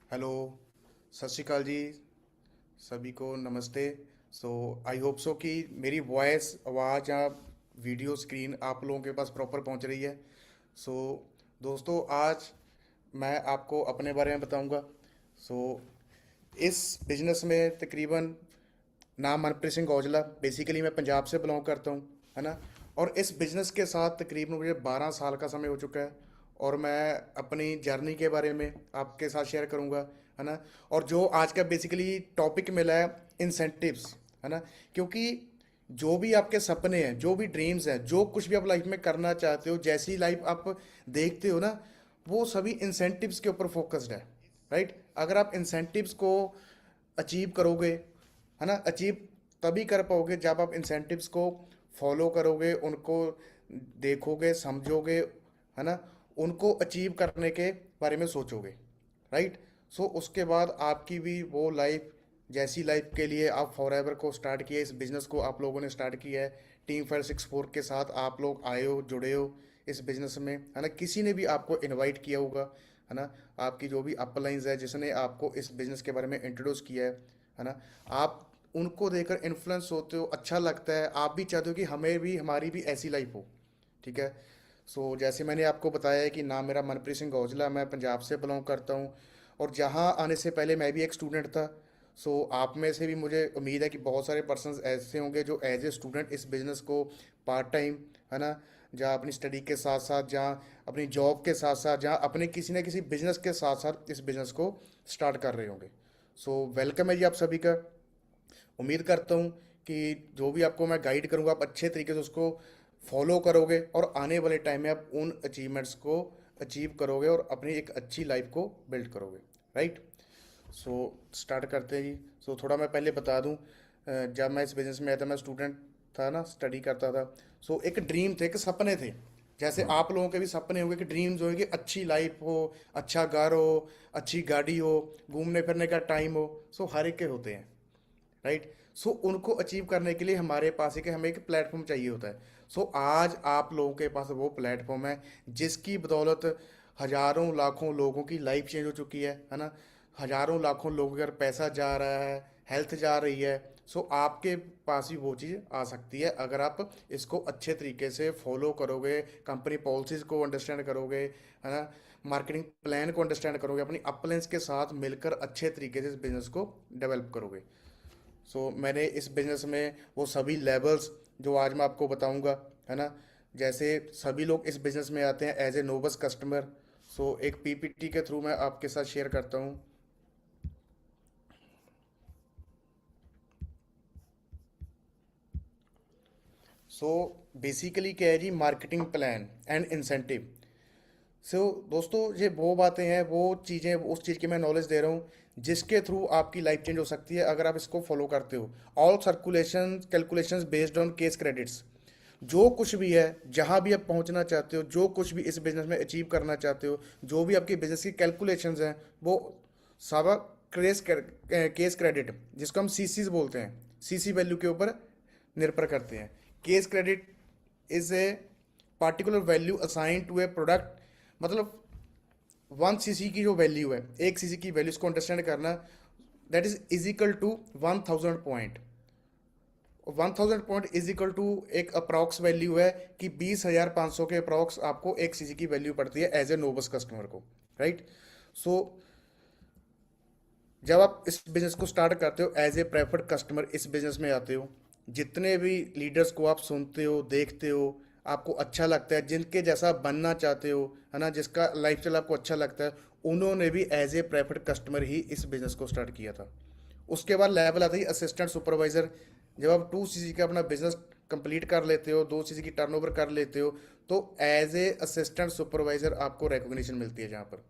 Hello. सत श्री अकाल जी। सभी को नमस्ते। सो आई होप सो कि मेरी वॉइस आवाज़ या वीडियो स्क्रीन आप लोगों के पास प्रॉपर पहुंच रही है। सो दोस्तों, आज मैं आपको अपने बारे में बताऊंगा। सो इस बिजनेस में तकरीबन नाम मनप्रीत सिंह औजला, बेसिकली मैं पंजाब से बिलोंग करता हूँ, है ना। और इस बिज़नेस के साथ तकरीबन मुझे 12 साल का समय हो चुका है। और मैं अपनी जर्नी के बारे में आपके साथ शेयर करूँगा, है ना। और जो आज का बेसिकली टॉपिक मिला है, इंसेंटिव्स, है ना। क्योंकि जो भी आपके सपने हैं, जो भी ड्रीम्स हैं, जो कुछ भी आप लाइफ में करना चाहते हो, जैसी लाइफ आप देखते हो ना, वो सभी इंसेंटिव्स के ऊपर फोकस्ड है। राइट। अगर आप इंसेंटिव्स को अचीव करोगे, है ना, अचीव तभी कर पाओगे जब आप इंसेंटिव्स को फॉलो करोगे, उनको देखोगे, समझोगे, है ना, उनको अचीव करने के बारे में सोचोगे। राइट। सो उसके बाद आपकी भी वो लाइफ, जैसी लाइफ के लिए आप फॉरएवर को स्टार्ट किया, इस बिज़नेस को आप लोगों ने स्टार्ट किया है, टीम 564 के साथ आप लोग आए हो, जुड़े हो इस बिज़नेस में, है ना। किसी ने भी आपको इनवाइट किया होगा, है ना। आपकी जो भी अपलाइंस है, जिसने आपको इस बिज़नेस के बारे में इंट्रोड्यूस किया है ना, आप उनको देखकर इन्फ्लुएंस होते हो, अच्छा लगता है, आप भी चाहते हो कि हमें भी, हमारी भी ऐसी लाइफ हो। ठीक है। सो जैसे मैंने आपको बताया है कि नाम मेरा मनप्रीत सिंह औजला, मैं पंजाब से बिलोंग करता हूँ। और जहाँ आने से पहले मैं भी एक स्टूडेंट था। सो आप में से भी मुझे उम्मीद है कि बहुत सारे पर्सन्स ऐसे होंगे जो एज ए स्टूडेंट इस बिज़नेस को पार्ट टाइम, है ना, जहाँ अपनी स्टडी के साथ साथ, जहाँ अपनी जॉब के साथ साथ, जहाँ अपने किसी न किसी बिजनेस के साथ साथ इस बिज़नेस को स्टार्ट कर रहे होंगे। सो वेलकम है जी आप सभी का। उम्मीद करता हूँ कि जो भी आपको मैं गाइड करूँगा, आप अच्छे तरीके से उसको फॉलो करोगे और आने वाले टाइम में आप उन अचीवमेंट्स को अचीव करोगे और अपनी एक अच्छी लाइफ को बिल्ड करोगे। राइट। सो स्टार्ट करते हैं जी। सो थोड़ा मैं पहले बता दूं, जब मैं इस बिज़नेस में आया था, मैं स्टूडेंट था ना, स्टडी करता था। सो एक ड्रीम थे, एक सपने थे। जैसे आप लोगों के भी सपने होंगे कि ड्रीम्स होंगे कि अच्छी लाइफ हो, अच्छा घर हो, अच्छी गाड़ी हो, घूमने फिरने का टाइम हो। सो हर एक के होते हैं। राइट। सो उनको अचीव करने के लिए हमारे पास एक, हमें एक प्लेटफॉर्म चाहिए होता है। सो आज आप लोगों के पास वो प्लेटफॉर्म है जिसकी बदौलत हजारों लाखों लोगों की लाइफ चेंज हो चुकी है ना। हजारों लाखों लोगों का पैसा जा रहा है, हेल्थ जा रही है। सो आपके पास भी वो चीज़ आ सकती है अगर आप इसको अच्छे तरीके से फॉलो करोगे, कंपनी पॉलिसीज़ को अंडरस्टैंड करोगे, है ना, मार्केटिंग प्लान को अंडरस्टैंड करोगे, अपनी अपलाइंस के साथ मिलकर अच्छे तरीके से इस बिज़नेस को डेवलप करोगे। मैंने इस बिज़नेस में वो सभी लेवल्स जो आज मैं आपको बताऊंगा, है ना। जैसे सभी लोग इस बिज़नेस में आते हैं एज ए नोबस कस्टमर। एक पीपीटी के थ्रू मैं आपके साथ शेयर करता हूँ। बेसिकली क्या है जी, मार्केटिंग प्लान एंड इंसेंटिव। दोस्तों, ये वो बातें हैं, वो चीज़ें, उस चीज़ की मैं नॉलेज दे रहा हूँ जिसके थ्रू आपकी लाइफ चेंज हो सकती है अगर आप इसको फॉलो करते हो। All circulation calculations based on case credits. जो कुछ भी है, जहाँ भी आप पहुँचना चाहते हो, जो कुछ भी इस बिज़नेस में अचीव करना चाहते हो, जो भी आपकी बिज़नेस की कैलकुलेशंस हैं, वो सारा केस क्रेडिट, जिसको हम सीसीज बोलते हैं, सीसी वैल्यू के ऊपर निर्भर करते हैं। Case credit is a particular value assign to a product. मतलब 1 सीसी की जो वैल्यू है, 1 सीसी की वैल्यू, इसको अंडरस्टैंड करना, that is equal to 1000 point. 1000 point is equal to एक अप्रॉक्स वैल्यू है कि 20,500 के अप्रॉक्स आपको 1 सीसी की वैल्यू पड़ती है एज ए नोबस कस्टमर को। राइट। सो जब आप इस बिजनेस को स्टार्ट करते हो एज ए प्रेफर्ड कस्टमर, इस बिजनेस में आते हो, जितने भी लीडर्स को आप सुनते हो, देखते हो, आपको अच्छा लगता है, जिनके जैसा बनना चाहते हो, है ना, जिसका लाइफस्टाइल आपको अच्छा लगता है, उन्होंने भी एज ए प्रेफर्ड कस्टमर ही इस बिजनेस को स्टार्ट किया था। उसके बाद लेवल आता है असिस्टेंट सुपरवाइजर। जब आप 2 सीसी का अपना बिजनेस कंप्लीट कर लेते हो, 2 सीसी की टर्नओवर कर लेते हो, तो एज ए असिस्टेंट सुपरवाइजर आपको रिकॉग्निशन मिलती है जहाँ पर।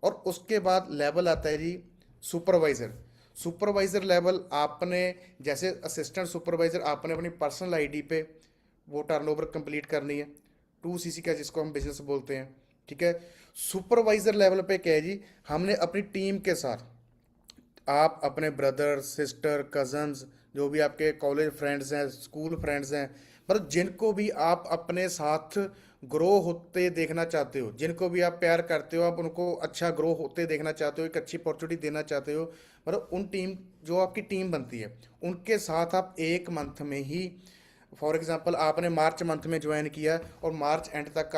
और उसके बाद लेवल आता है जी सुपरवाइज़र। सुपरवाइज़र लेवल आपने, जैसे असिस्टेंट सुपरवाइज़र आपने अपनी पर्सनल आईडी पे वो टर्नओवर कंप्लीट करनी है, 2 सीसी का जिसको हम बिजनेस बोलते हैं। ठीक है। सुपरवाइज़र लेवल पे क्या है जी, हमने अपनी टीम के साथ, आप अपने ब्रदर सिस्टर कजन्स, जो भी आपके कॉलेज फ्रेंड्स हैं, स्कूल फ्रेंड्स हैं, मतलब जिनको भी आप अपने साथ ग्रो होते देखना चाहते हो, जिनको भी आप प्यार करते हो, आप उनको अच्छा ग्रो होते देखना चाहते हो, एक अच्छी अपॉर्चुनिटी देना चाहते हो, मतलब उन टीम, जो आपकी टीम बनती है, उनके साथ आप एक मंथ में ही, फॉर एग्जांपल आपने मार्च मंथ में ज्वाइन किया और मार्च एंड तक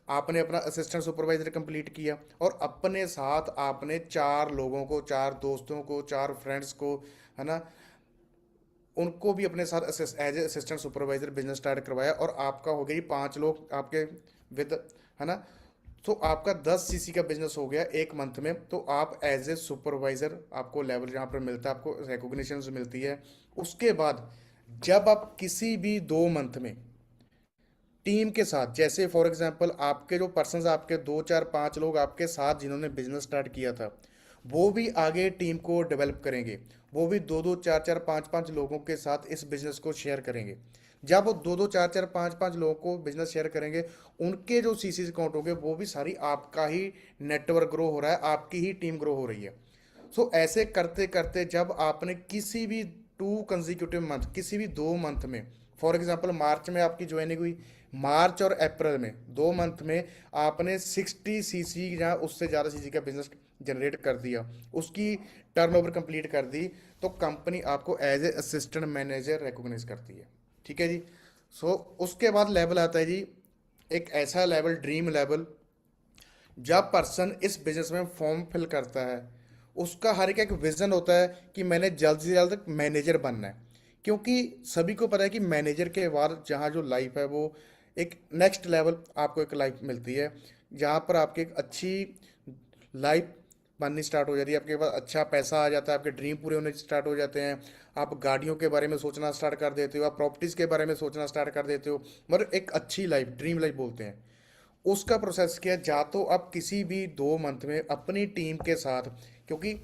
आपने अपना असिस्टेंट सुपरवाइजर कंप्लीट किया, और अपने साथ आपने चार लोगों को, चार दोस्तों को, चार फ्रेंड्स को, है ना, उनको भी अपने साथ as a assistant supervisor business start करवाया, और आपका हो गई पांच लोग आपके विद, है ना। तो आपका 10 सीसी का बिजनेस हो गया एक मंथ में। तो आप एज ए सुपरवाइजर, आपको लेवल जहाँ पर मिलता है, आपको रिकॉग्निशन मिलती है। उसके बाद जब आप किसी भी 2 मंथ में टीम के साथ, जैसे फॉर एग्जांपल आपके जो पर्सन्स, आपके 2 4 5 लोग आपके साथ जिन्होंने बिजनेस स्टार्ट किया था, वो भी आगे टीम को डेवलप करेंगे, वो भी 2 2 4 4 5 5 लोगों के साथ इस बिजनेस को शेयर करेंगे। जब वो 2 2 4 4 5 5 लोगों को बिजनेस शेयर करेंगे, उनके जो सीसी काउंट होंगे वो भी सारी आपका ही नेटवर्क ग्रो हो रहा है, आपकी ही टीम ग्रो हो रही है। सो ऐसे करते करते जब आपने किसी भी 2 कंजिक्यूटिव मंथ, किसी भी 2 मंथ में, फॉर एग्जांपल मार्च में आपकी ज्वाइनिंग हुई, मार्च और अप्रैल में 2 मंथ में आपने 60 सीसी या उससे ज़्यादा सीसी का बिजनेस जनरेट कर दिया, उसकी टर्नओवर कंप्लीट कर दी, तो कंपनी आपको as a assistant manager recognise करती है। ठीक है जी। सो उसके बाद लेवल आता है जी, एक ऐसा लेवल, ड्रीम लेवल, जब पर्सन इस बिजनेस में फॉर्म फिल करता है, उसका हर एक एक विजन होता है कि मैंने जल्द से जल्द मैनेजर बनना है। क्योंकि सभी को पता है कि मैनेजर के बाद जहाँ जो लाइफ है, वो एक नेक्स्ट लेवल आपको एक लाइफ मिलती है, जहाँ पर आपकी एक अच्छी लाइफ बननी स्टार्ट हो जाती है, आपके पास अच्छा पैसा आ जाता है, आपके ड्रीम पूरे होने स्टार्ट हो जाते हैं, आप गाड़ियों के बारे में सोचना स्टार्ट कर देते हो, आप प्रॉपर्टीज़ के बारे में सोचना स्टार्ट कर देते हो, मतलब एक अच्छी लाइफ, ड्रीम लाइफ बोलते हैं। उसका प्रोसेस क्या है, जा तो आप किसी भी 2 मंथ में अपनी टीम के साथ, क्योंकि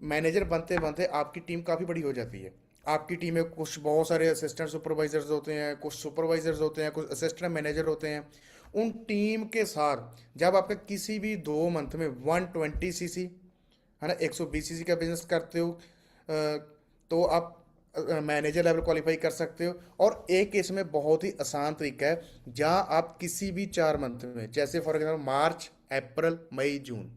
मैनेजर बनते बनते आपकी टीम काफ़ी बड़ी हो जाती है। आपकी टीम में कुछ बहुत सारे असिस्टेंट सुपरवाइजर्स होते हैं, कुछ सुपरवाइजर्स होते हैं, कुछ असिस्टेंट मैनेजर होते हैं। उन टीम के साथ जब आपका किसी भी 2 मंथ में 120 सीसी, है ना, 120 सीसी का बिजनेस करते हो, तो आप मैनेजर लेवल क्वालिफाई कर सकते हो। और एक इसमें बहुत ही आसान तरीका है, जहाँ आप किसी भी 4 मंथ में, जैसे फॉर एग्जाम्पल मार्च अप्रैल मई जून,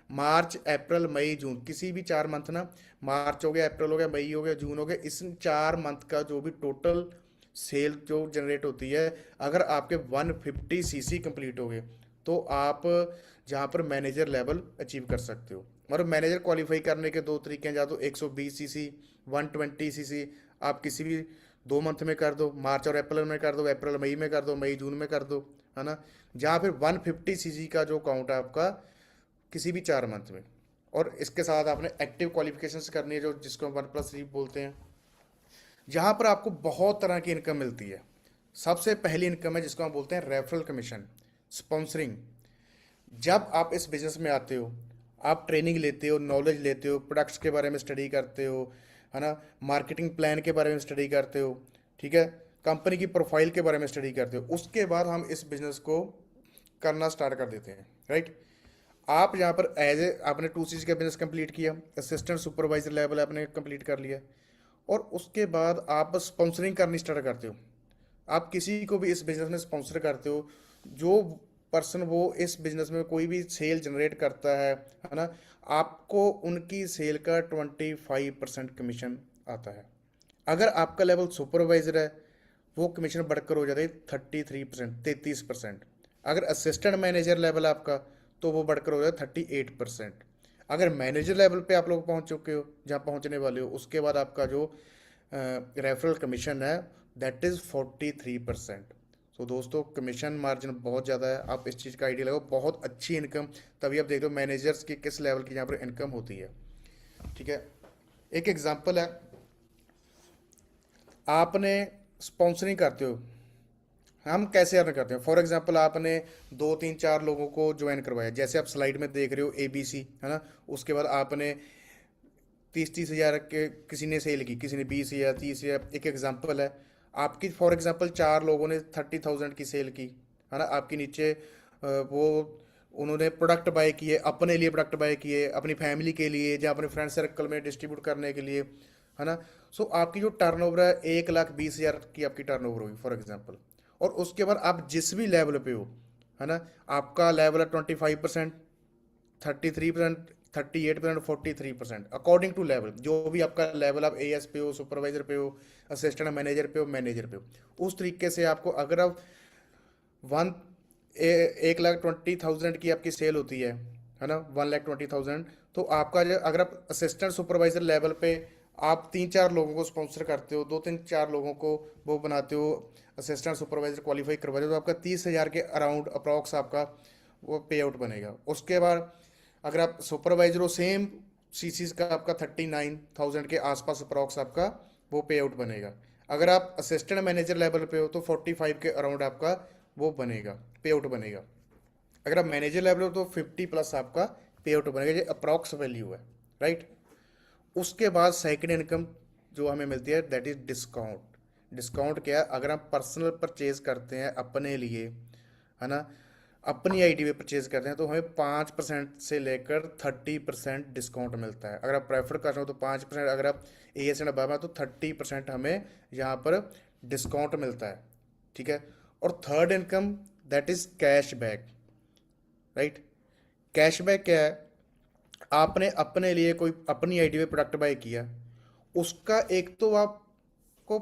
मार्च अप्रैल मई जून, किसी भी 4 मंथ ना, मार्च हो गया, अप्रैल हो गया, मई हो गया, जून हो गया, इस 4 मंथ का जो भी टोटल सेल जो जनरेट होती है, अगर आपके 150 सीसी कंप्लीट हो गए, तो आप जहाँ पर मैनेजर लेवल अचीव कर सकते हो। मतलब मैनेजर क्वालिफाई करने के दो तरीके हैं, या तो 120 सीसी, 120 सीसी, आप किसी भी 2 मंथ में कर दो, मार्च और अप्रैल में कर दो, अप्रैल मई में कर दो, मई जून में कर दो, है ना। जहाँ फिर 150 सीसी का जो काउंट है आपका किसी भी 4 मंथ में, और इसके साथ आपने एक्टिव क्वालिफिकेशंस करनी है, जो जिसको 1+3 बोलते हैं, जहाँ पर आपको बहुत तरह की इनकम मिलती है। सबसे पहली इनकम है जिसको हम बोलते हैं रेफरल कमीशन, स्पॉन्सरिंग। जब आप इस बिजनेस में आते हो, आप ट्रेनिंग लेते हो, नॉलेज लेते हो, प्रोडक्ट्स के बारे में स्टडी करते हो, है ना, मार्केटिंग प्लान के बारे में स्टडी करते हो, ठीक है, कंपनी की प्रोफाइल के बारे में स्टडी करते हो, उसके बाद हम इस बिजनेस को करना स्टार्ट कर देते हैं, राइट। आप यहाँ पर एज ए आपने 2 सीसी का बिजनेस कंप्लीट किया, असिस्टेंट सुपरवाइजर लेवल आपने कंप्लीट कर लिया, और उसके बाद आप स्पॉन्सरिंग करनी स्टार्ट करते हो। आप किसी को भी इस बिजनेस में स्पॉन्सर करते हो, जो पर्सन वो इस बिजनेस में कोई भी सेल जनरेट करता है ना, आपको उनकी सेल का 25% कमीशन आता है। अगर आपका लेवल सुपरवाइजर है, वो कमीशन बढ़कर हो जाता है 33%, 33%। अगर असिस्टेंट मैनेजर लेवल आपका, तो वो बढ़कर हो जाता है 38%। अगर मैनेजर लेवल पे आप लोग पहुंच चुके हो, जहाँ पहुंचने वाले हो, उसके बाद आपका जो रेफरल कमीशन है, दैट इज़ 43%। सो दोस्तों, कमीशन मार्जिन बहुत ज़्यादा है, आप इस चीज़ का आइडिया लगाओ, बहुत अच्छी इनकम। तभी आप देख लो मैनेजर्स की किस लेवल की यहाँ पर इनकम होती है। ठीक है, एक एग्जांपल है, आपने स्पॉन्सरिंग करते हो, हम कैसे अर्न करते हैं। फॉर एग्जांपल आपने 2 3 4 लोगों को ज्वाइन करवाया, जैसे आप स्लाइड में देख रहे हो ABC, है ना। उसके बाद आपने 30 30 हज़ार के किसी ने सेल की, किसी ने 20 हज़ार, 30 हज़ार, एक एग्जांपल है। आपकी फॉर एग्जांपल 4 लोगों ने 30,000 की सेल की, है ना। आपके नीचे वो उन्होंने प्रोडक्ट बाय किए, अपने लिए प्रोडक्ट बाय किए, अपनी फैमिली के लिए या अपने फ्रेंड सर्कल में डिस्ट्रीब्यूट करने के लिए, है ना। सो आपकी जो टर्नओवर है 1,20,000 की आपकी टर्नओवर होगी फॉर एग्जांपल, और उसके बाद आप जिस भी लेवल पे हो, है ना, आपका लेवल है 25%, 33%, 38%, 43%, अकॉर्डिंग टू लेवल। जो भी आपका लेवल, आप एएस पे हो, सुपरवाइजर पे हो, असिस्टेंट मैनेजर पे हो, मैनेजर पे हो, उस तरीके से आपको, अगर आप वन 1,20,000 की आपकी सेल होती है ना, 1,20,000, तो आपका जो, अगर आप असिस्टेंट सुपरवाइजर लेवल पे आप 3-4 लोगों को स्पॉन्सर करते हो, 2-3-4 लोगों को वो बनाते हो, असिस्टेंट सुपरवाइजर क्वालिफाई करवाते हो, तो आपका 30,000 के अराउंड अप्रॉक्स आपका वो पे आउट बनेगा। उसके बाद अगर आप सुपरवाइजर हो, सेम सीसीज का आपका 39,000 के आसपास अप्रॉक्स आपका वो पे आउट बनेगा। अगर आप असिस्टेंट मैनेजर लेवल पे हो तो 45 के अराउंड आपका वो बनेगा, पे आउट बनेगा। अगर आप मैनेजर लेवल हो तो 50 प्लस आपका पे आउट बनेगा, ये अप्रॉक्स वैल्यू है, राइट। उसके बाद सेकंड इनकम जो हमें मिलती है, दैट इज डिस्काउंट। डिस्काउंट क्या है? अगर हम पर्सनल परचेज करते हैं अपने लिए, है ना, अपनी आईडी पे परचेज करते हैं, तो हमें 5% से लेकर 30% डिस्काउंट मिलता है। अगर आप प्रेफर कर रहे हो तो 5%, अगर आप ए एस एंड अबव है तो 30% हमें यहाँ पर डिस्काउंट मिलता है, ठीक है। और third income, that is cash back, right. Cashback क्या है? आपने अपने लिए कोई अपनी आईडी पे प्रोडक्ट बाय किया, उसका एक तो आपको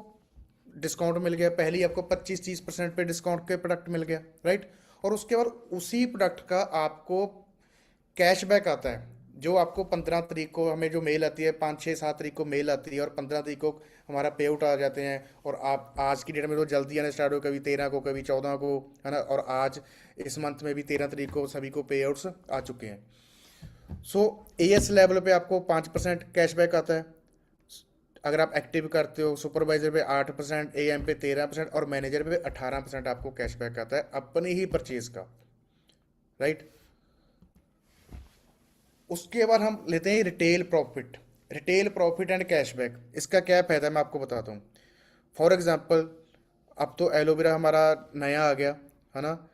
डिस्काउंट मिल गया, पहले ही आपको 25-30% पे डिस्काउंट के प्रोडक्ट मिल गया, राइट। और उसके बाद उसी प्रोडक्ट का आपको कैशबैक आता है, जो आपको 15 तारीख को हमें जो मेल आती है, 5-6-7 तारीख को मेल आती है, और 15 तारीख को हमारा पे आउट आ जाते हैं। और आप आज की डेट में तो जल्दी आने स्टार्ट हो, कभी 13 को, कभी 14 को, है ना, और आज इस मंथ में भी 13 तारीख को सभी को पे आउट्स आ चुके हैं। सो एएस लेवल पे आपको 5% कैशबैक आता है, अगर आप एक्टिव करते हो। सुपरवाइजर पे 8%, एएम पे 13% और मैनेजर पे 18% आपको कैशबैक आता है अपनी ही परचेज का, राइट। उसके बाद हम लेते हैं retail profit. Retail profit and cashback, इसका क्या फ़ायदा है मैं आपको बताता हूँ। फॉर एग्जांपल, अब तो एलोवेरा हमारा नया आ गया, है ना।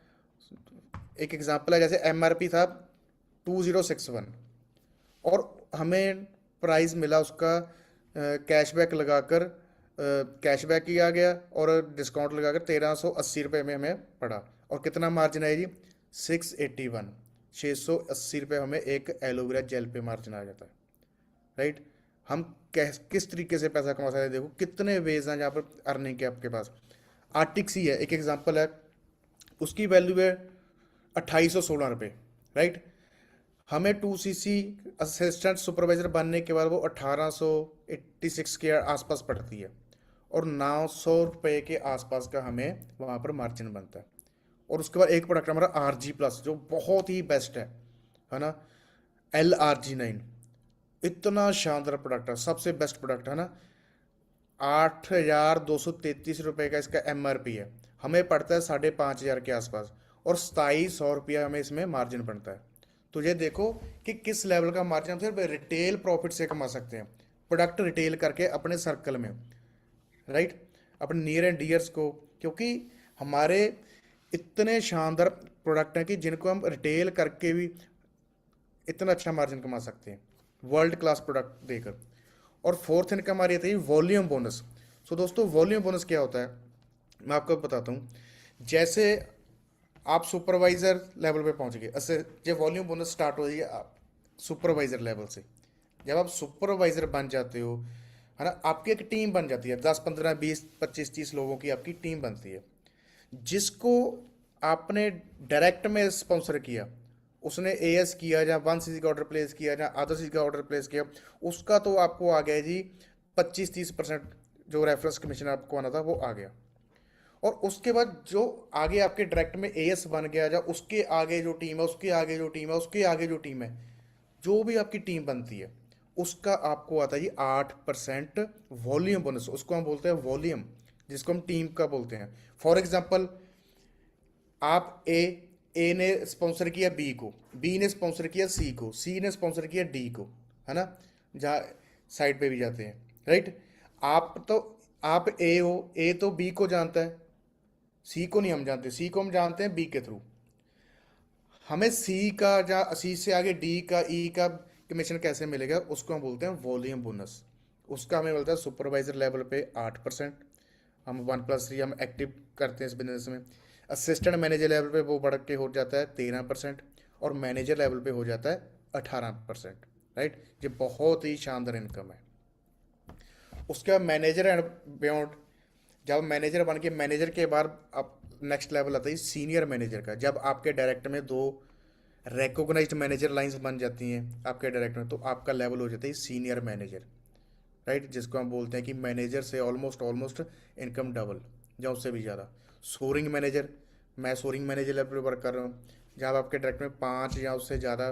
एक एग्जांपल है, जैसे एमआरपी था 2061, और हमें प्राइस मिला उसका कैशबैक लगाकर, कैशबैक किया गया और डिस्काउंट लगाकर 1,380 रुपये में हमें पड़ा। और कितना मार्जिन है जी? 681, 680 रुपये हमें एक एलोवेरा जेल पे मार्जिन आ जाता है, राइट। हम किस तरीके से पैसा कमा सकते हैं? देखो कितने वेज हैं जहाँ पर अर्निंग के आपके पास। आर्टिक सी है, एक एग्जांपल है, उसकी वैल्यू है 2,816 रुपये, राइट। हमें 2 सीसी असिस्टेंट सुपरवाइजर बनने के बाद वो 1,886 के आसपास पड़ती है, और 900 रुपये के आसपास का हमें वहाँ पर मार्जिन बनता है। और उसके बाद एक प्रोडक्ट हमारा RG+, जो बहुत ही बेस्ट है ना, LRG9, इतना शानदार प्रोडक्ट है, सबसे बेस्ट प्रोडक्ट है ना। 8,233 रुपये का इसका MRP है, हमें पड़ता है 5,500 के आसपास, और 2,700 रुपया हमें इसमें मार्जिन बनता है। तो ये देखो कि किस लेवल का मार्जिन हम सिर्फ रिटेल प्रॉफिट से कमा सकते हैं, प्रोडक्ट रिटेल करके अपने सर्कल में, राइट, अपने नियर एंड डियर्स को। क्योंकि हमारे इतने शानदार प्रोडक्ट हैं कि जिनको हम रिटेल करके भी इतना अच्छा मार्जिन कमा सकते हैं, वर्ल्ड क्लास प्रोडक्ट देकर। और फोर्थ इनकम हमारी आती है वॉल्यूम बोनस। सो दोस्तों, वॉल्यूम बोनस क्या होता है मैं आपको बताता हूँ। जैसे आप सुपरवाइजर लेवल पे पहुंच गए, ऐसे जब वॉल्यूम बोनस स्टार्ट हो जाएगी आप सुपरवाइजर लेवल से, जब आप सुपरवाइजर बन जाते हो, है ना, आपकी एक टीम बन जाती है, 10-15-20-25-30 लोगों की आपकी टीम बनती है। जिसको आपने डायरेक्ट में स्पॉन्सर किया, उसने एएस किया या 1 सीसी का ऑर्डर प्लेस किया या अदर सीसी का ऑर्डर प्लेस किया, उसका तो आपको आ गया जी 25-30% जो रेफरेंस कमीशन आपको आना था वो आ गया। और उसके बाद जो आगे आपके डायरेक्ट में एएस बन गया, या उसके आगे जो टीम है, उसके आगे जो टीम है, उसके आगे जो टीम है, जो भी आपकी टीम बनती है, उसका आपको आता है ये 8% वॉल्यूम बोनस, उसको हम बोलते हैं वॉल्यूम, जिसको हम टीम का बोलते हैं। फॉर एग्जाम्पल, आप ए ने स्पॉन्सर किया बी को, बी ने स्पॉन्सर किया सी को, सी ने स्पॉन्सर किया डी को, है ना, जहाँ साइड पे भी जाते हैं, राइट। आप ए हो, ए तो बी को जानता है, सी को नहीं हम जानते, सी को हम जानते हैं बी के थ्रू। हमें सी का या सी से आगे डी का, ई का कमीशन कैसे मिलेगा, उसको हम बोलते हैं वॉल्यूम बोनस। उसका हमें मिलता है सुपरवाइजर लेवल पे 8%। हम 1+3 हम एक्टिव करते हैं इस बिजनेस में। असिस्टेंट मैनेजर लेवल पे वो बढ़ के हो जाता है 13%, और मैनेजर लेवल पे हो जाता है 18%। राइट, ये बहुत ही शानदार इनकम है। उसके बाद मैनेजर एंड बियॉन्ड, जब मैनेजर बन के, मैनेजर के बाद अब नेक्स्ट लेवल आता है सीनियर मैनेजर का। जब आपके डायरेक्ट में 2 रिकॉग्नाइज्ड मैनेजर लाइंस बन जाती हैं आपके डायरेक्ट में, तो आपका लेवल हो जाता है सीनियर मैनेजर। राइट, जिसको हम बोलते हैं कि मैनेजर से ऑलमोस्ट ऑलमोस्ट इनकम डबल या उससे भी ज़्यादा। सोरिंग मैनेजर, मैं सोरिंग मैनेजर लेवल पर वर्क कर रहा हूँ। जब आपके डायरेक्ट में 5 या उससे ज़्यादा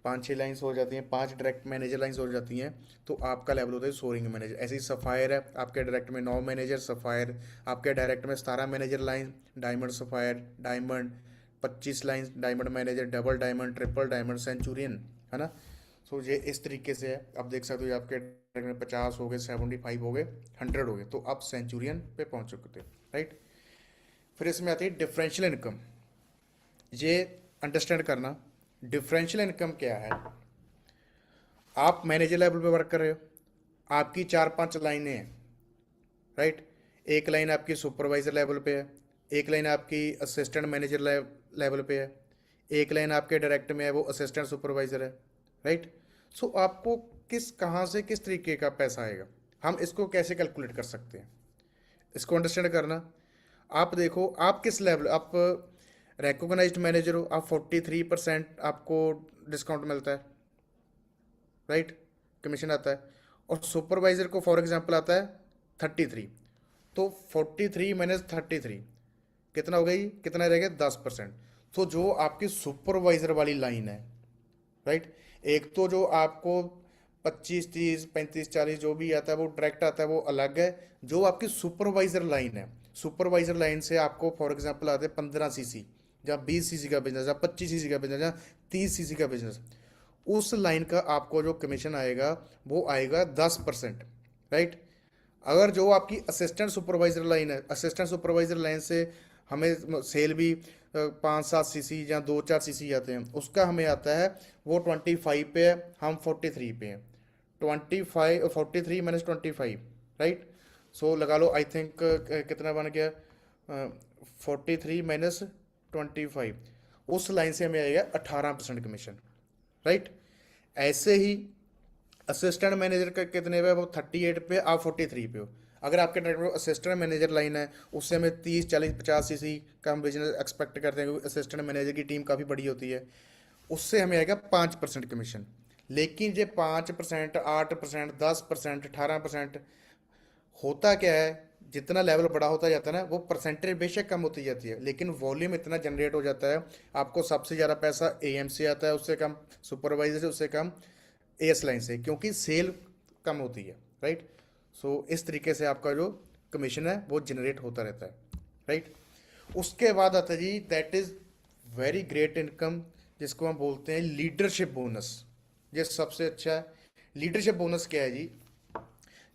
5-6 लाइन्स हो जाती हैं, 5 डायरेक्ट मैनेजर लाइन्स हो जाती हैं, तो आपका लेवल होता है सोरिंग मैनेजर। ऐसे ही सफ़ायर है, आपके डायरेक्ट में 9 मैनेजर सफ़ायर, आपके डायरेक्ट में 17 manager line diamond sapphire, diamond 25 line diamond manager, double diamond, triple diamond, Centurion, है ना। सो ये इस तरीके से है। आप देख सकते हो, आपके डायरेक्ट में 50 हो गए, 75 हो गए, 100 हो गए, तो आप सेंचुरियन पे पहुंच चुके थे। राइट, फिर इसमें आती है डिफरेंशियल इनकम। ये अंडरस्टैंड करना, डिफरेंशियल इनकम क्या है। आप मैनेजर लेवल पे वर्क कर रहे हो, आपकी 4-5 लाइनें हैं। राइट, एक लाइन आपकी सुपरवाइजर लेवल पे है, एक लाइन आपकी असिस्टेंट मैनेजर लेवल पे है, एक लाइन आपके डायरेक्ट में है वो असिस्टेंट सुपरवाइजर है। राइट, सो आपको किस कहाँ से किस तरीके का पैसा आएगा, हम इसको कैसे कैलकुलेट कर सकते हैं, इसको अंडरस्टैंड करना। आप देखो, आप किस लेवल, आप रिकॉग्नाइज्ड मैनेजर हो, आप 43% आपको डिस्काउंट मिलता है। राइट, कमीशन आता है। और सुपरवाइजर को फॉर एग्जांपल आता है 33, तो 43 माइनस 33 कितना हो गई, कितना रहेगा 10%। तो जो आपकी सुपरवाइजर वाली लाइन है, राइट, एक तो जो आपको 25, 30, 35, 40 जो भी आता है वो डायरेक्ट आता है, वो अलग है। जो आपकी सुपरवाइजर लाइन है, सुपरवाइजर लाइन से आपको फॉर एग्जांपल आते हैं 15 सीसी, जहाँ 20 सीसी का बिजनेस, जहाँ 25 सीसी का बिजनेस, जहाँ 30 सीसी का बिजनेस, उस लाइन का आपको जो कमीशन आएगा वो आएगा 10%। राइट, अगर जो आपकी असिस्टेंट सुपरवाइजर लाइन है, असिस्टेंट सुपरवाइजर लाइन से हमें सेल भी 5-7 सीसी या 2-4 सीसी आते हैं, उसका हमें आता है वो 25 पे है, हम 43 पे हैं। 25 43 माइनस 25, राइट। सो लगा लो, आई थिंक कितना बन गया, 43 माइनस 25, उस लाइन से हमें आएगा 18% कमीशन। राइट, ऐसे ही असिस्टेंट मैनेजर का कितने पे, वो 38 पे, आप 43 पे हो। अगर आपके डायरेक्टर असिस्टेंट मैनेजर लाइन है, उससे हमें 30, 40, 50 सीसी का हम बिजनेस एक्सपेक्ट करते हैं, क्योंकि असिस्टेंट मैनेजर की टीम काफ़ी बड़ी होती है। उससे हमें आएगा 5% कमीशन। लेकिन ये 5%, 8%, 10%, 18% होता क्या है, जितना लेवल बड़ा होता जाता है ना, वो परसेंटेज बेशक कम होती जाती है, लेकिन वॉल्यूम इतना जनरेट हो जाता है। आपको सबसे ज़्यादा पैसा एएम से आता है, उससे कम सुपरवाइजर से, उससे कम एएस लाइन से, क्योंकि सेल कम होती है। राइट, सो इस तरीके से आपका जो कमीशन है वो जनरेट होता रहता है। राइट, उसके बाद आता है जी, that is very great income, जिसको हम बोलते हैं लीडरशिप बोनस। ये सबसे अच्छा है। लीडरशिप बोनस क्या है जी,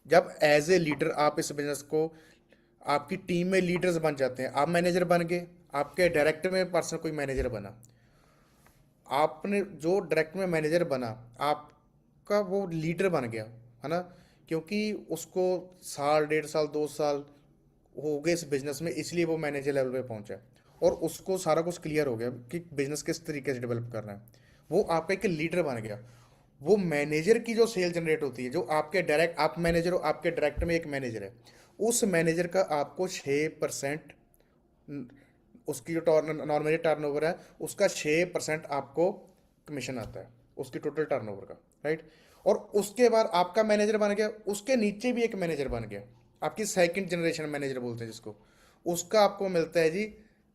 जब एज ए लीडर आप इस बिजनेस को, आपकी टीम में लीडर्स बन जाते हैं, आप मैनेजर बन गए, आपके डायरेक्टर में पर्सन कोई मैनेजर बना, आपने जो डायरेक्ट में मैनेजर बना, आपका वो लीडर बन गया, है ना। क्योंकि उसको साल, 1.5 साल, 2 साल हो गए इस बिजनेस में, इसलिए वो मैनेजर लेवल पे पहुंचा, और उसको सारा कुछ क्लियर हो गया कि बिजनेस किस तरीके से डेवलप करना है। वो आपका एक लीडर बन गया। वो मैनेजर की जो सेल जनरेट होती है, जो आपके डायरेक्ट, आप मैनेजर हो, आपके डायरेक्ट में एक मैनेजर है, उस मैनेजर का आपको 6%, उसकी जो नॉर्मली टर्नओवर है उसका 6% आपको कमीशन आता है, उसकी टोटल टर्नओवर का। राइट, और उसके बाद आपका मैनेजर बन गया, उसके नीचे भी एक मैनेजर बन गया, आपकी सेकंड जनरेशन मैनेजर बोलते हैं जिसको, उसका आपको मिलता है जी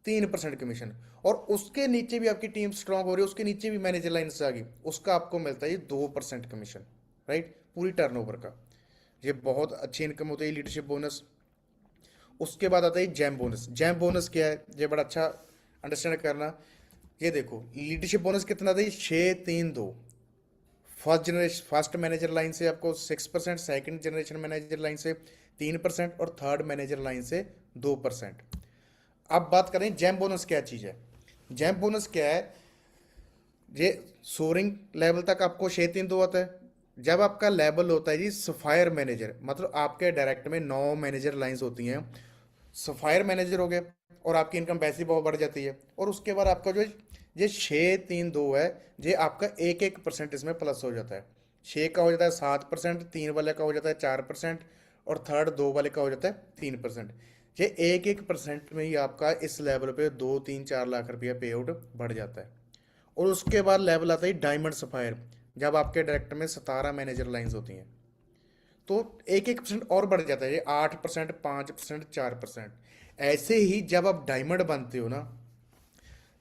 3% कमीशन। और उसके नीचे भी आपकी टीम स्ट्रांग हो रही है, उसके नीचे भी मैनेजर लाइन से आ गई, उसका आपको मिलता है 2% कमीशन। राइट, पूरी टर्नओवर का। ये बहुत अच्छी इनकम होती है लीडरशिप बोनस। उसके बाद आता है जैम बोनस। जैम बोनस क्या है, ये बड़ा अच्छा अंडरस्टैंड करना। ये देखो, लीडरशिप बोनस कितना था, 6-3-2। फर्स्ट मैनेजर लाइन से आपको 6%, सेकंड जनरेशन मैनेजर लाइन से 3%, और थर्ड मैनेजर लाइन से 2%। अब बात करें जैम बोनस क्या चीज़ है। जैम बोनस क्या है, ये सोरिंग लेवल तक आपको 6-3-2 आता है, जब आपका लेवल होता है जी सफायर मैनेजर, मतलब आपके डायरेक्ट में 9 मैनेजर लाइंस होती हैं, सफायर मैनेजर हो गए, और आपकी इनकम वैसे ही बहुत बढ़ जाती है। और उसके बाद आपका जो ये 6 3 2 है, ये आपका 1 1% इसमें प्लस हो जाता है। 6 का हो जाता है 7%, 3 वाले का हो जाता है 4%, और थर्ड 2 वाले का हो जाता है 3%। ये 1 1% में ही आपका इस लेवल पे 2 3 4 लाख रुपया पे आउट बढ़ जाता है। और उसके बाद लेवल आता है डायमंड सफायर, जब आपके डायरेक्ट में 17 मैनेजर लाइंस होती हैं, तो 1 1% और बढ़ जाता है, ये 8%, 5%, 4%। ऐसे ही जब आप डायमंड बनते हो ना,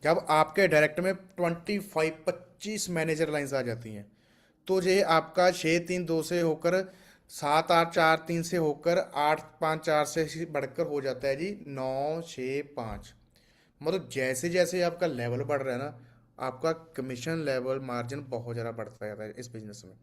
जब आपके डायरेक्ट में 25 25 मैनेजर लाइंस आ जाती हैं, तो ये आपका 6 3 2 से होकर 7 8 4 3 से होकर 8 5 4 से बढ़कर हो जाता है जी 9 6 5। मतलब जैसे जैसे आपका लेवल बढ़ रहा है ना, आपका कमीशन लेवल मार्जिन बहुत ज़्यादा बढ़ता जाता है इस बिजनेस में।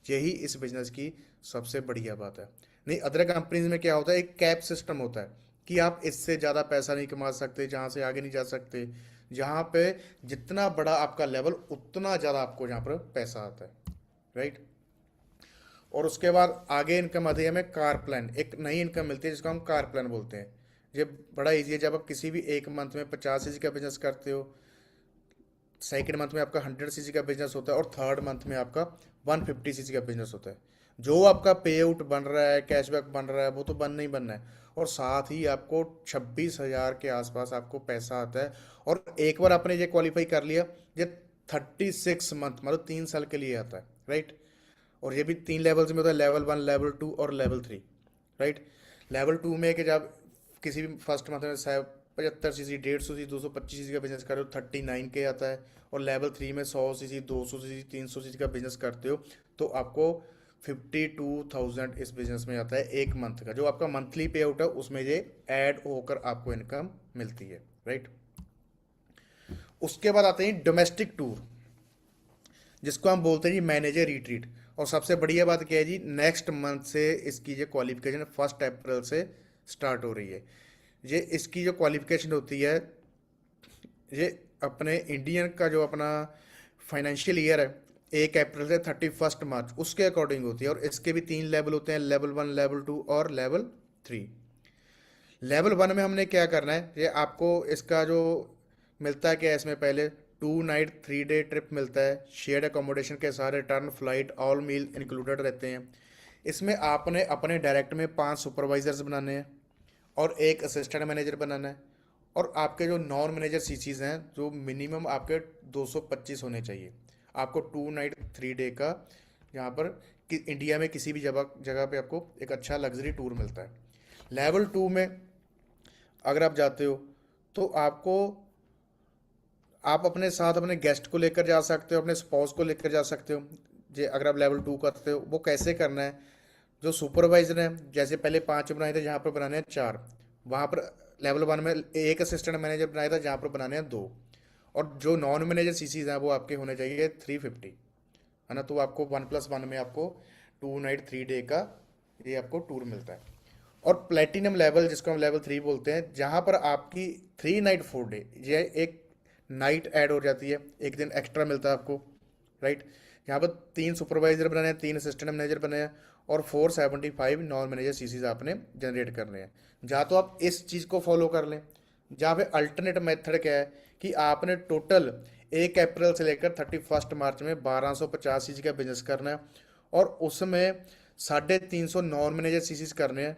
यही इस बिजनेस की सबसे बढ़िया बात है। नहीं, अदर कंपनीज में क्या होता है, एक कैप सिस्टम होता है कि आप इससे ज़्यादा पैसा नहीं कमा सकते, जहाँ से आगे नहीं जा सकते। जहाँ पे जितना बड़ा आपका लेवल, उतना ज़्यादा आपको यहाँ पर पैसा आता है, राइट। और उसके बाद आगे इनकम आती है हमें कार प्लान, एक नई इनकम मिलती है जिसको हम कार प्लान बोलते हैं। ये बड़ा इजी है, जब आप किसी भी एक मंथ में 50 सीसी का बिजनेस करते हो, सेकेंड मंथ में आपका 100 सीसी का बिजनेस होता है, और थर्ड मंथ में आपका 150 सीसी का बिजनेस होता है। जो आपका पे आउट बन रहा है, कैशबैक बन रहा है, वो तो बनना ही बनना है। और साथ ही आपको 26,000 के आसपास आपको पैसा आता है। और एक बार आपने ये क्वालिफाई कर लिया, ये 36 मंथ मतलब 3 साल के लिए आता है, राइट। और ये भी 3 लेवल्स में होता है, लेवल 1, लेवल 2 और लेवल 3, राइट। लेवल 2 में कि जब किसी भी फर्स्ट मंथ में 75 सीसी, 150 सीसी, 225 सीसी का बिजनेस कर रहे हो, 39K आता है। और लेवल 3 में 100 सीसी, 200 सीसी, 300 सीसी का बिजनेस करते हो, तो आपको 52,000 इस बिजनेस में आता है एक मंथ का। जो आपका मंथली पे आउट है उसमें ये ऐड होकर आपको इनकम मिलती है, राइट। उसके बाद आते हैं डोमेस्टिक टूर, जिसको हम बोलते हैं जी मैनेजर रिट्रीट। और सबसे बढ़िया बात क्या है जी, नेक्स्ट मंथ से इसकी जो क्वालिफिकेशन 1 अप्रैल से स्टार्ट हो रही है। ये इसकी जो क्वालिफिकेशन होती है, ये अपने इंडियन का जो अपना फाइनेंशियल ईयर है, 1 अप्रैल से 31 मार्च, उसके अकॉर्डिंग होती है। और इसके भी 3 लेवल होते हैं, लेवल 1, लेवल 2 और लेवल 3। लेवल 1 में हमने क्या करना है, ये आपको इसका जो मिलता है क्या है, इसमें पहले 2 नाइट 3 डे ट्रिप मिलता है, शेयर्ड अकोमोडेशन के सारे रिटर्न फ्लाइट ऑल मील इंक्लूडेड रहते हैं। इसमें आपने अपने डायरेक्ट में 5 सुपरवाइजर्स बनाने हैं, और एक असिस्टेंट मैनेजर बनाना है। और आपके जो नॉन मैनेजर सीसीज हैं, जो मिनिमम आपके 225 होने चाहिए। आपको 2 नाइट 3 डे का यहाँ पर इंडिया में किसी भी जगह जगह पे आपको एक अच्छा लग्जरी टूर मिलता है। लेवल 2 में अगर आप जाते हो, तो आपको, आप अपने साथ अपने गेस्ट को लेकर जा सकते हो, अपने स्पाउस को लेकर जा सकते हो। जे अगर आप लेवल 2 करते हो, वो कैसे करना है, जो सुपरवाइजर हैं, जैसे पहले 5 बनाए थे, जहाँ पर बनाने हैं 4, वहाँ पर लेवल 1 में एक असिस्टेंट मैनेजर बनाया था, जहाँ पर बनाने हैं 2। और जो नॉन मैनेजर सीसीज हैं वो आपके होने चाहिए 350, है ना। तो आपको 1+1 में आपको 2 नाइट 3 डे का ये आपको टूर मिलता है। और प्लेटिनम लेवल, जिसको हम लेवल 3 बोलते हैं, जहाँ पर आपकी 3 नाइट 4 डे, ये एक नाइट ऐड हो जाती है, एक दिन एक्स्ट्रा मिलता है आपको, राइट। यहाँ पर 3 सुपरवाइजर बनाए हैं, 3 असिस्टेंट मैनेजर बनाए हैं, और 475 नॉन मैनेजर सीसीज आपने जनरेट करने हैं। जहाँ तो आप इस चीज़ को फॉलो कर लें। जहाँ पे अल्टरनेट मेथड क्या है कि आपने टोटल 1 अप्रैल से लेकर 31 मार्च में 1250 सीसी का बिजनेस करना है, और उसमें 350 नॉन मैनेजर सीसीज करने हैं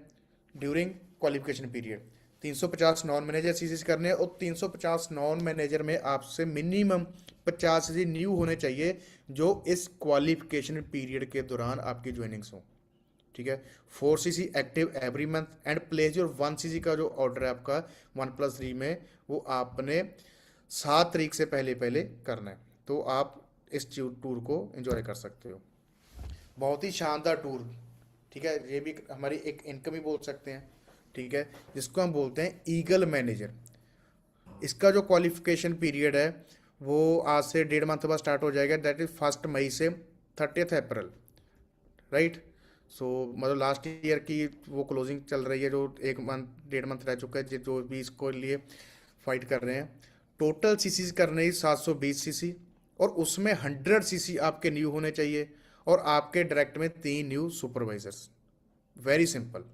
during qualification period. 350 non manager chassis करने हैं, और 350 नॉन मैनेजर में आपसे मिनिमम 50 सीसी न्यू होने चाहिए, जो इस क्वालिफिकेशन पीरियड के दौरान आपकी ज्वाइनिंग्स हो, ठीक है। 4 CC active every month, and place your 1 CC का जो ऑर्डर है आपका 1+3 में, वो आपने 7 तारीख से पहले पहले करना है, तो आप इस टूर को एंजॉय कर सकते हो। बहुत ही शानदार टूर, ठीक है। ये भी हमारी एक इनकम ही बोल सकते हैं, ठीक है, जिसको हम बोलते हैं ईगल मैनेजर। इसका जो क्वालिफिकेशन पीरियड है, वो आज से 1.5 मंथ बाद स्टार्ट हो जाएगा, दैट इज 1 मई से 30 अप्रैल, राइट। सो मतलब लास्ट ईयर की वो क्लोजिंग चल रही है, जो 1 मंथ 1.5 मंथ रह चुका है, जो भी इसको लिए फाइट कर रहे हैं। टोटल सीसीज करने ही 720 सीसी, और उसमें 100 सीसी आपके न्यू होने चाहिए, और आपके डायरेक्ट में 3 न्यू सुपरवाइजर्स। Very simple.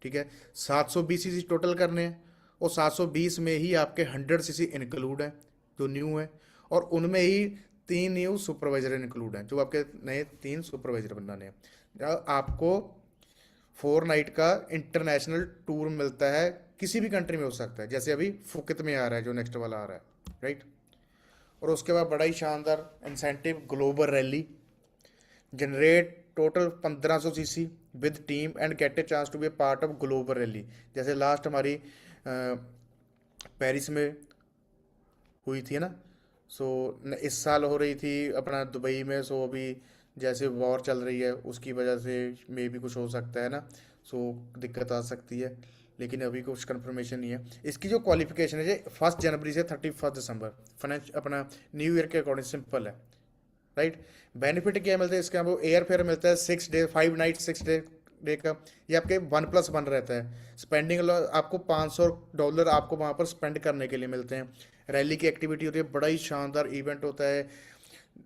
ठीक है, 720 सीसी टोटल करने हैं, और 720 में ही आपके 100 सीसी इंक्लूड है जो न्यू है, और उनमें ही 3 न्यू सुपरवाइजर इंक्लूड हैं जो आपके नए 3 सुपरवाइजर बनाने हैं। आपको 4 नाइट का इंटरनेशनल टूर मिलता है, किसी भी कंट्री में हो सकता है, जैसे अभी फुकेत में आ रहा है जो नेक्स्ट वाला आ रहा है, राइट। और उसके बाद बड़ा ही शानदार incentive global rally, generate total 1500 CC with team and get a chance to be a part of global rally. जैसे लास्ट हमारी पेरिस में हुई थी ना, सो इस साल हो रही थी अपना दुबई में। सो अभी जैसे वॉर चल रही है उसकी वजह से मे भी कुछ हो सकता है ना, सो दिक्कत आ सकती है, लेकिन अभी कुछ कंफर्मेशन नहीं है। इसकी जो क्वालिफिकेशन है 1 जनवरी से 31 दिसंबर, फाइनेंस अपना न्यू ईयर के अकॉर्डिंग सिंपल है, राइट। बेनिफिट क्या मिलता है इसका, वो एयर फेयर मिलता है 6 डे 5 नाइट 6 डे का, ये आपके 1+1 रहता है। स्पेंडिंग आपको $500 आपको वहाँ पर स्पेंड करने के लिए मिलते हैं। रैली की एक्टिविटी होती है, बड़ा ही शानदार इवेंट होता है।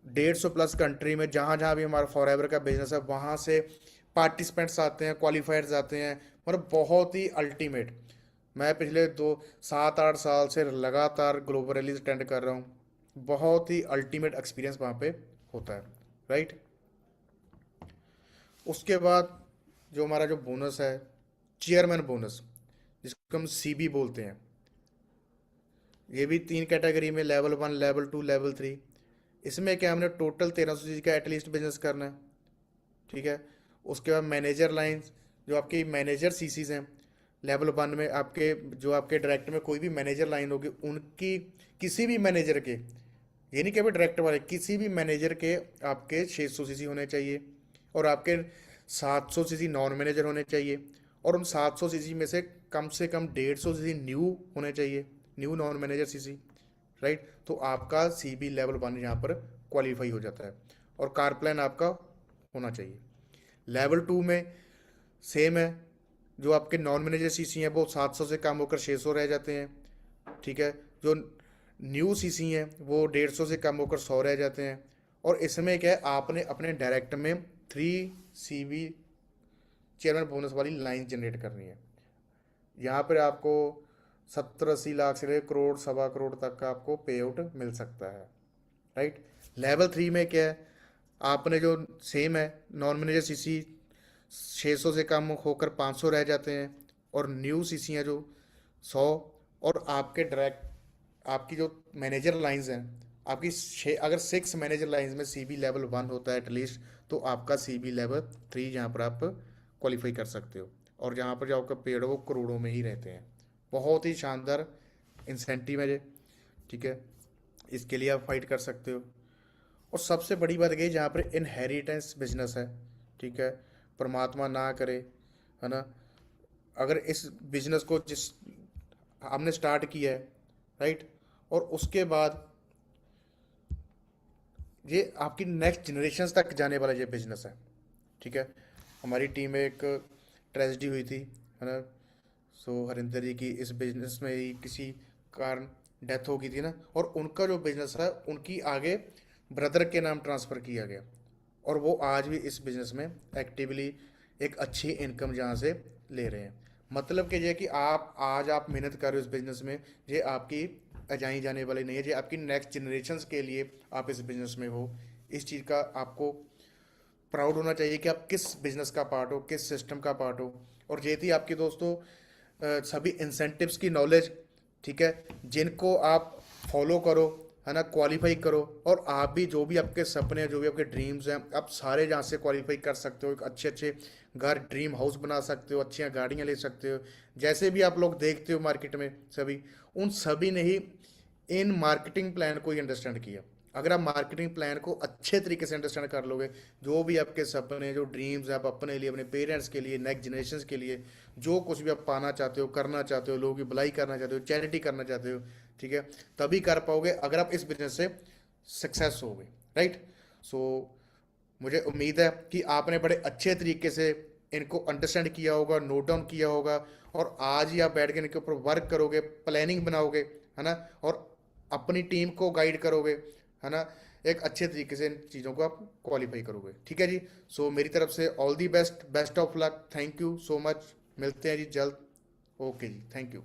150+ कंट्री में जहाँ जहाँ भी हमारा फॉरएवर का बिजनेस है वहाँ से पार्टिसिपेंट्स आते हैं, क्वालिफायर्स आते हैं, मतलब बहुत ही अल्टीमेट। मैं पिछले 7-8 साल से लगातार ग्लोबल रैलीज अटेंड कर रहा हूँ, बहुत ही अल्टीमेट एक्सपीरियंस वहाँ पे होता है, राइट। उसके बाद जो हमारा जो बोनस है, चेयरमैन बोनस, जिसको हम सीबी बोलते हैं, ये भी 3 कैटेगरी में, लेवल 1, लेवल 2, लेवल 3। इसमें क्या, हमने टोटल 1300 सीसी का एटलीस्ट बिजनेस करना है, ठीक है। उसके बाद मैनेजर लाइंस, जो आपकी मैनेजर सीसीज हैं, लेवल 1 में आपके जो आपके डायरेक्ट में कोई भी मैनेजर लाइन होगी उनकी, किसी भी मैनेजर के, ये नहीं कि भाई डायरेक्ट वाले, किसी भी मैनेजर के आपके 600 सीसी होने चाहिए, और आपके 700 सीसी नॉन मैनेजर होने चाहिए, और उन 700 सीसी में से कम 150 सीसी न्यू होने चाहिए, new non manager CC, right. तो आपका सीबी लेवल 1 यहाँ पर क्वालिफाई हो जाता है, और कार प्लान आपका होना चाहिए। लेवल 2 में सेम है, जो आपके नॉन मैनेजर सीसी हैं वो 700 से कम होकर 600 रह जाते हैं, ठीक है। जो न्यू सीसी हैं वो 150 से कम होकर 100 रह जाते हैं। और इसमें क्या है, आपने अपने डायरेक्ट में 3 सीबी चेयरमैन बोनस वाली लाइन जनरेट करनी है। यहाँ पर आपको 70-80 लाख से लेकर करोड़, सवा करोड़ तक का आपको पे आउट मिल सकता है, राइट। लेवल 3 में क्या है, आपने जो सेम है, नॉन मैनेजर सीसी 600 से कम होकर 500 रह जाते हैं, और न्यू सीसी हैं जो 100। और आपके डायरेक्ट आपकी जो मैनेजर लाइंस हैं, आपकी अगर 6 मैनेजर लाइंस में सीबी लेवल 1 होता है एटलीस्ट, तो आपका सीबी लेवल 3 यहाँ पर आप क्वालिफाई कर सकते हो, और जहाँ पर जो आपका पेड़ है वो करोड़ों में ही रहते हैं। बहुत ही शानदार इंसेंटिव है ये, ठीक है, इसके लिए आप फाइट कर सकते हो। और सबसे बड़ी बात यही, जहाँ पर इनहेरिटेंस बिजनेस है, ठीक है, परमात्मा ना करे, है ना, अगर इस बिजनेस को जिस हमने स्टार्ट किया है, राइट, और उसके बाद ये आपकी नेक्स्ट जनरेशन तक जाने वाला ये बिजनेस है, ठीक है। हमारी टीम में एक ट्रेजिडी हुई थी, है ना, सो हरिंदर जी की इस बिजनेस में ही किसी कारण डेथ हो गई थी ना, और उनका जो बिजनेस है उनकी आगे ब्रदर के नाम ट्रांसफ़र किया गया, और वो आज भी इस बिज़नेस में एक्टिवली एक अच्छी इनकम जहाँ से ले रहे हैं। मतलब कि ये कि आप मेहनत कर रहे हो इस बिज़नेस में, ये आपकी अजाई जाने वाली नहीं है, ये आपकी नेक्स्ट जनरेशन्स के लिए आप इस बिज़नेस में हो। इस चीज़ का आपको प्राउड होना चाहिए कि आप किस बिज़नेस का पार्ट हो, किस सिस्टम का पार्ट हो। और ये थी आपकी दोस्तों सभी इंसेंटिव्स की नॉलेज, ठीक है, जिनको आप फॉलो करो, है ना, क्वालिफाई करो, और आप भी जो भी आपके सपने हैं, जो भी आपके ड्रीम्स हैं, आप सारे जहाँ से क्वालिफाई कर सकते हो। एक अच्छे अच्छे घर, ड्रीम हाउस बना सकते हो, अच्छी गाड़ियाँ ले सकते हो, जैसे भी आप लोग देखते हो मार्केट में सभी, उन सभी ने ही इन मार्केटिंग प्लान को ही अंडरस्टैंड किया। अगर आप मार्केटिंग प्लान को अच्छे तरीके से अंडरस्टैंड कर लोगे, जो भी आपके सपने, जो ड्रीम्स हैं, आप अपने लिए, अपने पेरेंट्स के लिए, नेक्स्ट जनरेशन के लिए, जो कुछ भी आप पाना चाहते हो, करना चाहते हो, लोगों की भलाई करना चाहते हो, चैरिटी करना चाहते हो, ठीक है, तभी कर पाओगे अगर आप इस बिजनेस से सक्सेस होगे, राइट। सो मुझे उम्मीद है कि आपने बड़े अच्छे तरीके से इनको अंडरस्टैंड किया होगा, नोट डाउन किया होगा, और आज ही आप बैठ के इनके ऊपर वर्क करोगे, प्लानिंग बनाओगे, है ना, और अपनी टीम को गाइड करोगे, है ना, एक अच्छे तरीके से इन चीज़ों को आप क्वालिफाई करोगे। ठीक है जी। सो मेरी तरफ से all the best, best of luck, thank you so much. मिलते हैं जी जल्द। ओके जी, थैंक यू।